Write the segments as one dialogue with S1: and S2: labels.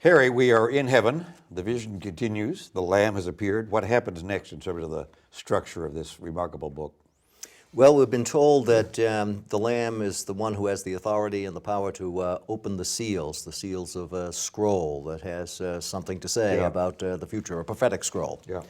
S1: Harry, we are in heaven. The vision continues. The Lamb has appeared. What happens next in terms of the structure of this remarkable book?
S2: Well, we've been told that the Lamb is the one who has the authority and the power to open the seals of a scroll that has something to say about the future, a prophetic scroll.
S1: Yeah.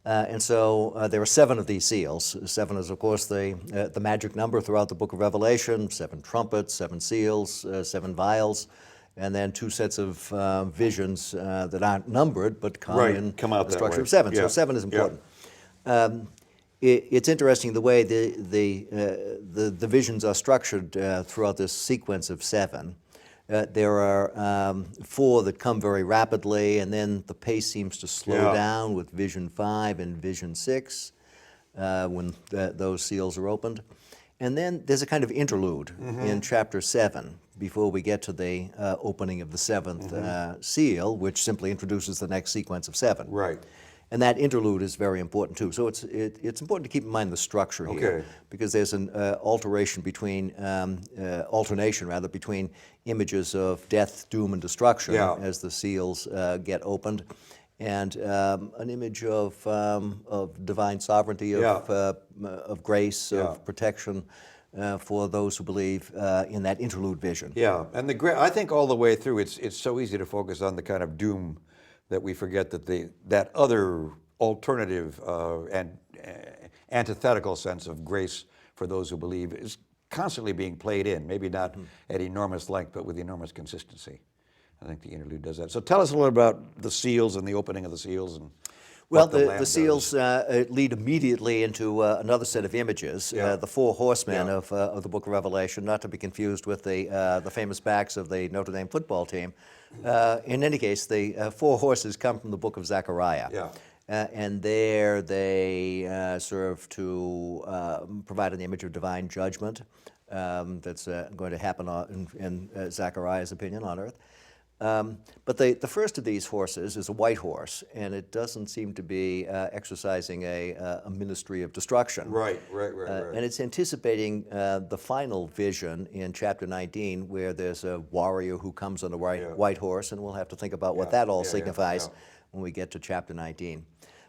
S2: And so there are 7 of these seals. 7 is, of course, the magic number throughout the book of Revelation. 7 trumpets, 7 seals, 7 vials, and then 2 sets of visions that aren't numbered but come in
S1: out
S2: the structure
S1: way.
S2: of 7.
S1: Yeah.
S2: So 7 is important. It's interesting the way the visions are structured throughout this sequence of 7. There are 4 that come very rapidly, and then the pace seems to slow down with Vision 5 and Vision 6 when those seals are opened. And then there's a kind of interlude in chapter 7 before we get to the opening of the 7th seal, which simply introduces the next sequence of 7.
S1: Right.
S2: And that interlude is very important too. So it's important to keep in mind the structure here, because there's an alternation between images of death, doom, and destruction as the seals get opened, and an image of divine sovereignty, of grace, of protection for those who believe in that interlude vision.
S1: Yeah, and I think all the way through, it's so easy to focus on the kind of doom that we forget that that other alternative and antithetical sense of grace for those who believe is constantly being played in, maybe not at enormous length, but with enormous consistency. I think the interlude does that. So tell us a little about the seals and the opening of the seals. And
S2: well, the seals lead immediately into another set of images, the 4 horsemen of the book of Revelation, not to be confused with the famous backs of the Notre Dame football team. In any case, the 4 horses come from the book of Zechariah.
S1: Yeah.
S2: And there they serve to provide an image of divine judgment that's going to happen in Zechariah's opinion on earth. But the first of these horses is a white horse, and it doesn't seem to be exercising a ministry of destruction.
S1: Right.
S2: And it's anticipating the final vision in chapter 19, where there's a warrior who comes on a white horse, and we'll have to think about what that all signifies when we get to chapter 19.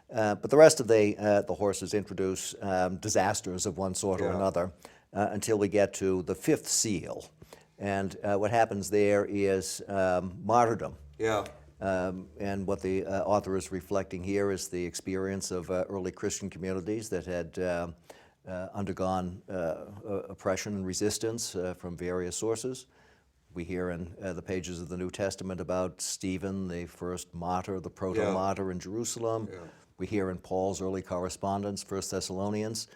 S2: But the rest of the horses introduce disasters of one sort or another until we get to the 5th seal. And what happens there is martyrdom.
S1: Yeah.
S2: And what the author is reflecting here is the experience of early Christian communities that had undergone oppression and resistance from various sources. We hear in the pages of the New Testament about Stephen, the first martyr, the proto-martyr in Jerusalem. Yeah. We hear in Paul's early correspondence, 1 Thessalonians,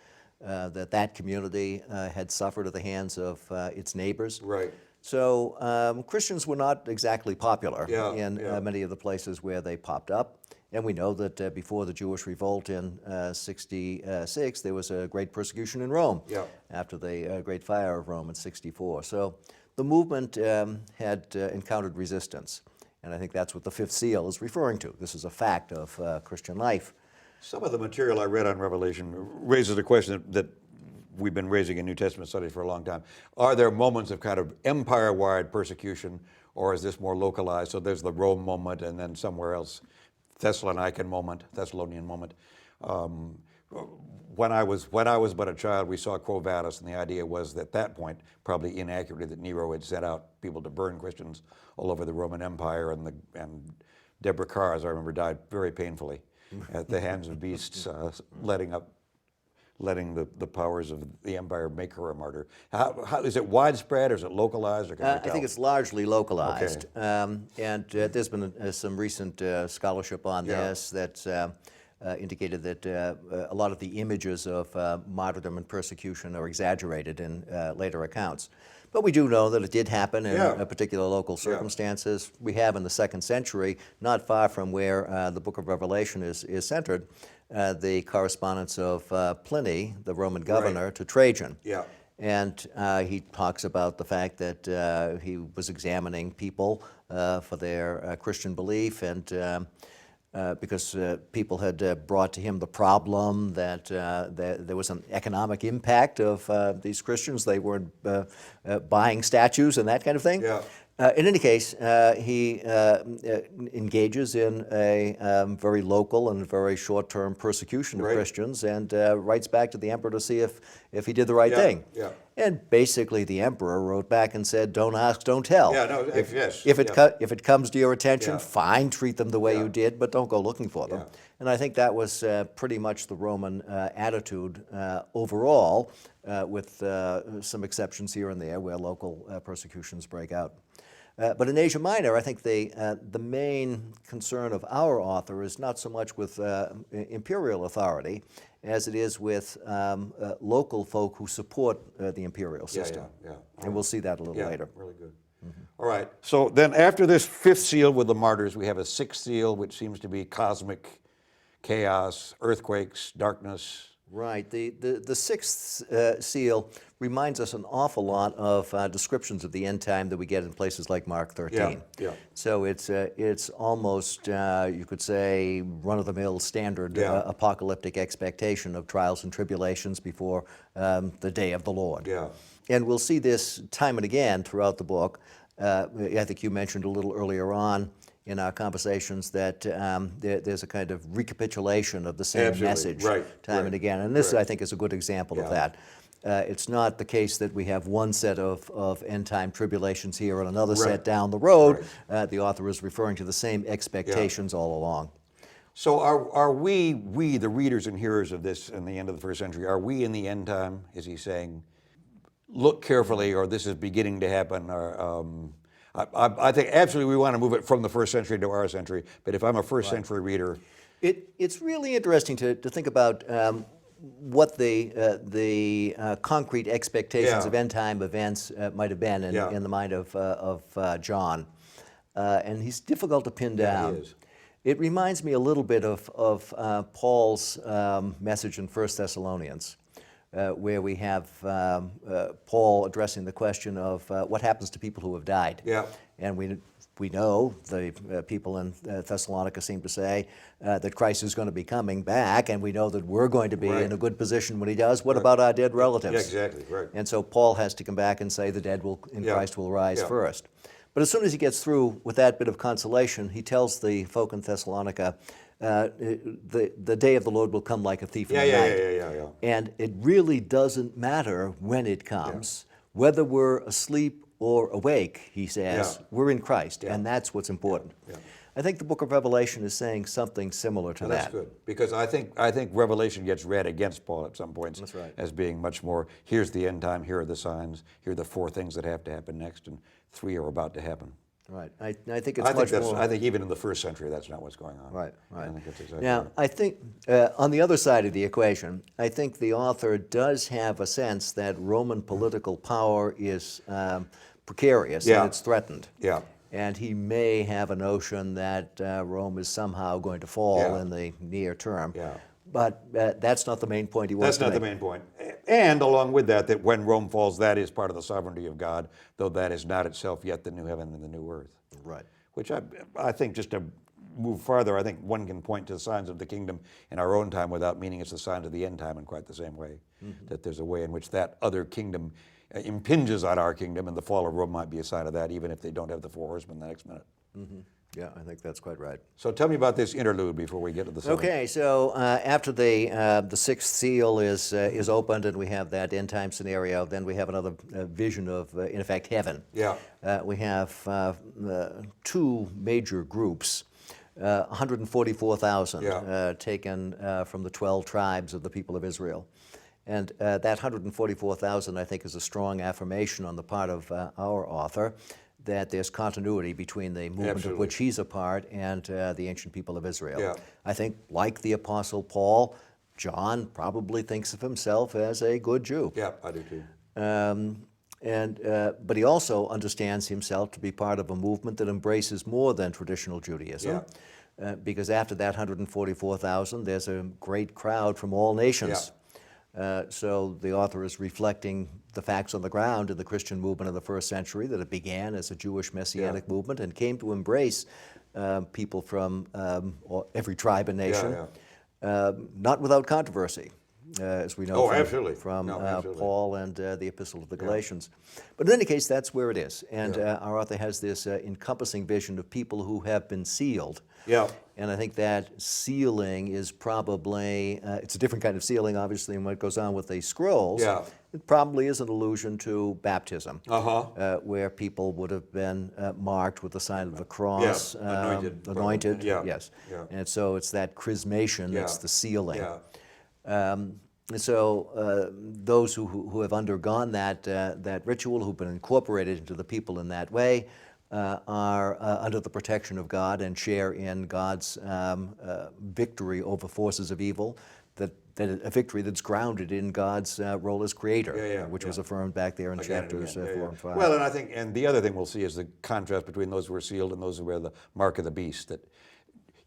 S2: that community had suffered at the hands of its neighbors.
S1: Right.
S2: So Christians were not exactly popular in many of the places where they popped up. And we know that before the Jewish revolt in 66, there was a great persecution in Rome after the Great Fire of Rome in 64. So the movement had encountered resistance. And I think that's what the 5th seal is referring to. This is a fact of Christian life.
S1: Some of the material I read on Revelation raises a question that we've been raising in New Testament studies for a long time. Are there moments of kind of empire-wide persecution, or is this more localized? So there's the Rome moment, and then somewhere else, Thessalonian moment. When I was but a child, we saw Quo Vadis, and the idea was that at that point, probably inaccurately, that Nero had sent out people to burn Christians all over the Roman Empire, and Deborah Carr, as I remember, died very painfully at the hands of beasts, letting the powers of the empire make her a martyr. How is it widespread, or is it localized, or can you tell?
S2: I think it's largely localized. And there's been some recent scholarship on this that's indicated that a lot of the images of martyrdom and persecution are exaggerated in later accounts. But we do know that it did happen in particular local circumstances. We have in the 2nd century, not far from where the book of Revelation is centered, the correspondence of Pliny, the Roman governor, to Trajan.
S1: Yeah.
S2: And he talks about the fact that he was examining people for their Christian belief, and because people had brought to him the problem that there was an economic impact of these Christians. They weren't buying statues and that kind of thing.
S1: Yeah.
S2: In any case, he engages in a very local and very short-term persecution of
S1: Right.
S2: Christians, and writes back to the emperor to see if he did the right
S1: Yeah,
S2: thing.
S1: yeah.
S2: And basically, the emperor wrote back and said, "Don't ask, don't tell.
S1: Yeah, no,
S2: If,
S1: yes,
S2: if it
S1: yeah.
S2: if it comes to your attention,
S1: Yeah.
S2: fine, treat them the way
S1: Yeah.
S2: you did, but don't go looking for them."
S1: Yeah.
S2: And I think that was pretty much the Roman attitude overall, with some exceptions here and there where local persecutions break out. But in Asia Minor, I think the main concern of our author is not so much with imperial authority as it is with local folk who support the imperial system.
S1: Yeah.
S2: And we'll see that a little later.
S1: Really good. All right. So then after this fifth seal with the martyrs, we have a sixth seal, which seems to be cosmic chaos, earthquakes, darkness.
S2: Right. The sixth seal reminds us an awful lot of descriptions of the end time that we get in places like Mark 13.
S1: Yeah.
S2: So it's almost, you could say, run-of-the-mill standard
S1: Yeah.
S2: apocalyptic expectation of trials and tribulations before the day of the Lord.
S1: Yeah.
S2: And we'll see this time and again throughout the book. I think you mentioned a little earlier on in our conversations that there's a kind of recapitulation of the same
S1: Absolutely.
S2: message
S1: Right.
S2: time and again. And this, I think, is a good example of
S1: Yeah.
S2: that. It's not the case that we have one set of end-time tribulations here and another
S1: Right.
S2: set down the road. The author is referring to the same expectations all along.
S1: So are we, the readers and hearers of this in the end of the first century, are we in the end time? Is he saying, look carefully, or this is beginning to happen? Or, I think absolutely we want to move it from the first century to our century, but if I'm a first century reader.
S2: It's really interesting to think about what the concrete expectations
S1: Yeah.
S2: of end-time events might have been
S1: Yeah.
S2: in the mind of John. And he's difficult to pin
S1: Yeah,
S2: down.
S1: he is.
S2: It reminds me a little bit of Paul's message in 1 Thessalonians, where we have Paul addressing the question of what happens to people who have died.
S1: Yeah.
S2: And we know, the people in Thessalonica seem to say, that Christ is going to be coming back, and we know that we're going to be
S1: Right.
S2: in a good position when he does. What about our dead relatives?
S1: Yeah, exactly, right.
S2: And so Paul has to come back and say the dead in
S1: Yeah.
S2: Christ will rise
S1: Yeah.
S2: first. But as soon as he gets through with that bit of consolation, he tells the folk in Thessalonica, the day of the Lord will come like a thief in the night.
S1: Yeah.
S2: And it really doesn't matter when it comes, whether we're asleep or awake, he says,
S1: Yeah.
S2: we're in Christ,
S1: Yeah.
S2: and that's what's important.
S1: Yeah.
S2: I think the book of Revelation is saying something similar to
S1: Well,
S2: that.
S1: that's good, because I think Revelation gets read against Paul at some points.
S2: That's right.
S1: As being much more, here's the end time, here are the signs, here are the 4 things that have to happen next, and 3 are about to happen.
S2: Right. I think it's much more.
S1: I think even in the first century, that's not what's going on.
S2: Right.
S1: I think that's exactly
S2: Now,
S1: right.
S2: I think on the other side of the equation, I think the author does have a sense that Roman political power is precarious
S1: Yeah.
S2: and it's threatened.
S1: Yeah.
S2: And he may have a notion that Rome is somehow going to fall
S1: Yeah.
S2: in the near term.
S1: Yeah.
S2: But that's not the main point he wants
S1: That's
S2: to
S1: not
S2: make.
S1: the main point. And along with that, that when Rome falls, that is part of the sovereignty of God, though that is not itself yet the new heaven and the new earth.
S2: Right.
S1: Which I think, just to move farther, I think one can point to the signs of the kingdom in our own time without meaning it's the signs of the end time in quite the same way. That there's a way in which that other kingdom impinges on our kingdom, and the fall of Rome might be a sign of that, even if they don't have the 4 horsemen the next minute.
S2: Yeah, I think that's quite right.
S1: So tell me about this interlude before we get to the seventh.
S2: Okay, so after the sixth seal is opened and we have that end time scenario, then we have another vision of, in effect, heaven.
S1: Yeah.
S2: We have 2 major groups, 144,000
S1: Yeah.
S2: taken from the 12 tribes of the people of Israel. And that 144,000, I think, is a strong affirmation on the part of our author that there's continuity between the movement
S1: Absolutely.
S2: of which he's a part and the ancient people of Israel.
S1: Yeah.
S2: I think, like the Apostle Paul, John probably thinks of himself as a good Jew.
S1: Yeah, I do too.
S2: But he also understands himself to be part of a movement that embraces more than traditional Judaism. Because after that 144,000, there's a great crowd from all nations. So the author is reflecting the facts on the ground in the Christian movement of the first century, that it began as a Jewish messianic movement and came to embrace people from every tribe and nation, not without controversy. as we know
S1: Oh,
S2: from,
S1: absolutely.
S2: from
S1: No, absolutely.
S2: Paul and the Epistle of the Galatians. But in any case, that's where it is. And
S1: Yeah.
S2: our author has this encompassing vision of people who have been sealed.
S1: Yeah.
S2: And I think that sealing is probably, it's a different kind of sealing, obviously, than what goes on with the scrolls.
S1: Yeah.
S2: It probably is an allusion to baptism,
S1: Uh-huh.
S2: where people would have been marked with the sign of the cross.
S1: Yeah, anointed. Yeah.
S2: Yes.
S1: Yeah.
S2: And so it's that chrismation that's
S1: Yeah.
S2: the sealing.
S1: Yeah.
S2: And so those who have undergone that ritual, who've been incorporated into the people in that way, are under the protection of God and share in God's victory over forces of evil, that a victory that's grounded in God's role as creator, which was affirmed back there in chapters 4 and 5.
S1: Well, and I think, and the other thing we'll see is the contrast between those who are sealed and those who wear the mark of the beast. That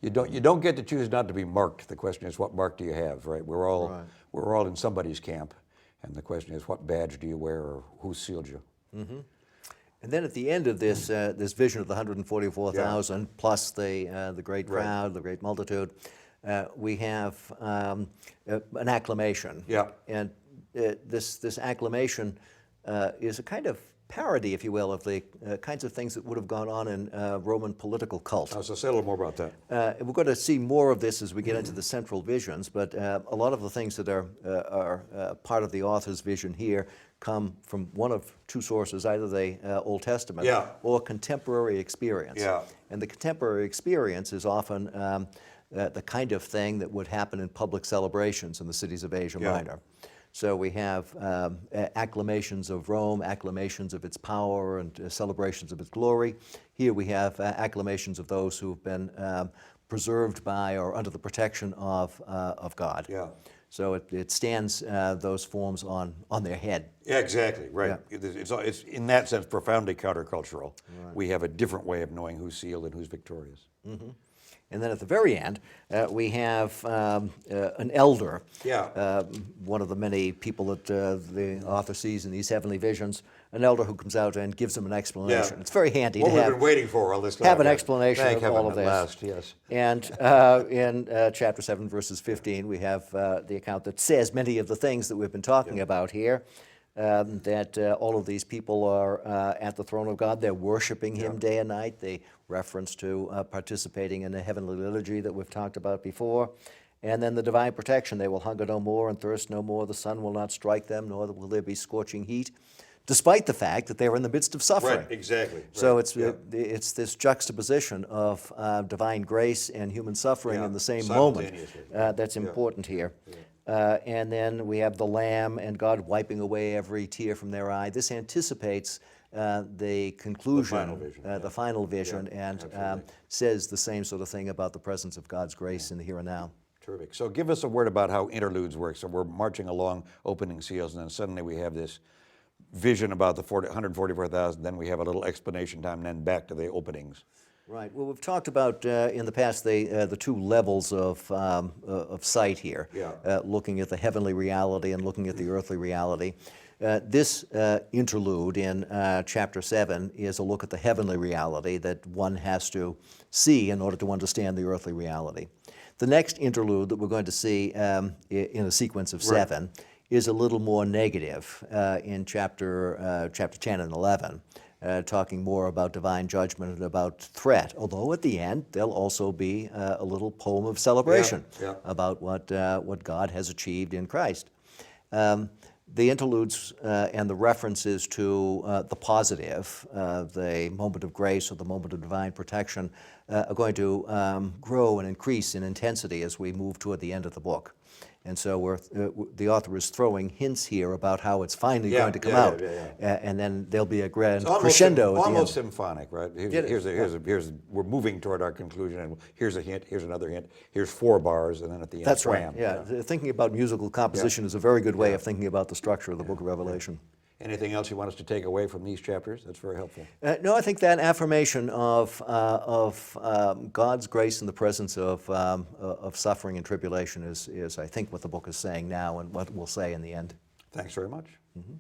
S1: you don't get to choose not to be marked. The question is, what mark do you have? Right? We're all in somebody's camp, and the question is, what badge do you wear, or who sealed you?
S2: Mm-hmm. And then at the end of this this vision of the 144,000 plus the great crowd, the great multitude, we have an acclamation.
S1: Yeah.
S2: And this acclamation is a kind of parody, if you will, of the kinds of things that would have gone on in Roman political cult.
S1: So say a little more about that.
S2: We're going to see more of this as we get into the central visions, but a lot of the things that are part of the author's vision here come from one of two sources, either the Old Testament or contemporary experience.
S1: Yeah.
S2: And the contemporary experience is often the kind of thing that would happen in public celebrations in the cities of Asia Minor. So we have acclamations of Rome, acclamations of its power, and celebrations of its glory. Here we have acclamations of those who've been preserved by or under the protection of God.
S1: Yeah.
S2: So it stands those forms on their head.
S1: Yeah, exactly, right.
S2: Yeah.
S1: It's in that sense profoundly countercultural. Right. We have a different way of knowing who's sealed and who's victorious.
S2: Mm-hmm. And then at the very end, we have an elder, one of the many people that the author sees in these heavenly visions, an elder who comes out and gives him an explanation.
S1: Yeah.
S2: It's very handy
S1: what
S2: to
S1: we've been waiting for all this time.
S2: have an explanation
S1: Thank
S2: of
S1: heaven
S2: all of
S1: at
S2: this.
S1: last, yes.
S2: And in chapter 7, verses 15, we have the account that says many of the things that we've been talking about here. That all of these people are at the throne of God. They're worshiping Him day and night. They reference to participating in the heavenly liturgy that we've talked about before. And then the divine protection. They will hunger no more and thirst no more. The sun will not strike them, nor will there be scorching heat, despite the fact that they're in the midst of suffering.
S1: Right, exactly.
S2: So
S1: right.
S2: it's this juxtaposition of divine grace and human suffering in the same moment that's important here. And then we have the Lamb and God wiping away every tear from their eye. This anticipates the conclusion, the final vision, and says the same sort of thing about the presence of God's grace in the here and now.
S1: Terrific. So give us a word about how interludes work. So we're marching along, opening seals, and then suddenly we have this vision about the 144,000, then we have a little explanation time, and then back to the openings.
S2: Right. Well, we've talked about in the past the two levels of sight here, looking at the heavenly reality and looking at the earthly reality. This interlude in chapter 7 is a look at the heavenly reality that one has to see in order to understand the earthly reality. The next interlude that we're going to see in a sequence of 7 is a little more negative in chapter 10 and 11. Talking more about divine judgment and about threat, although at the end there'll also be a little poem of celebration about what God has achieved in Christ. The interludes and the references to the positive, the moment of grace or the moment of divine protection, are going to grow and increase in intensity as we move toward the end of the book. And so the author is throwing hints here about how it's finally going to come out. And then there'll be a grand crescendo at the end.
S1: Almost symphonic, right? We're moving toward our conclusion, and here's a hint, here's another hint, here's 4 bars, and then at the end,
S2: That's
S1: wham.
S2: right, Thinking about musical composition is a very good way of thinking about the structure of the book of Revelation.
S1: Anything else you want us to take away from these chapters? That's very helpful.
S2: No, I think that affirmation of God's grace in the presence of suffering and tribulation is, I think, what the book is saying now and what we'll say in the end.
S1: Thanks very much.
S2: Mm-hmm.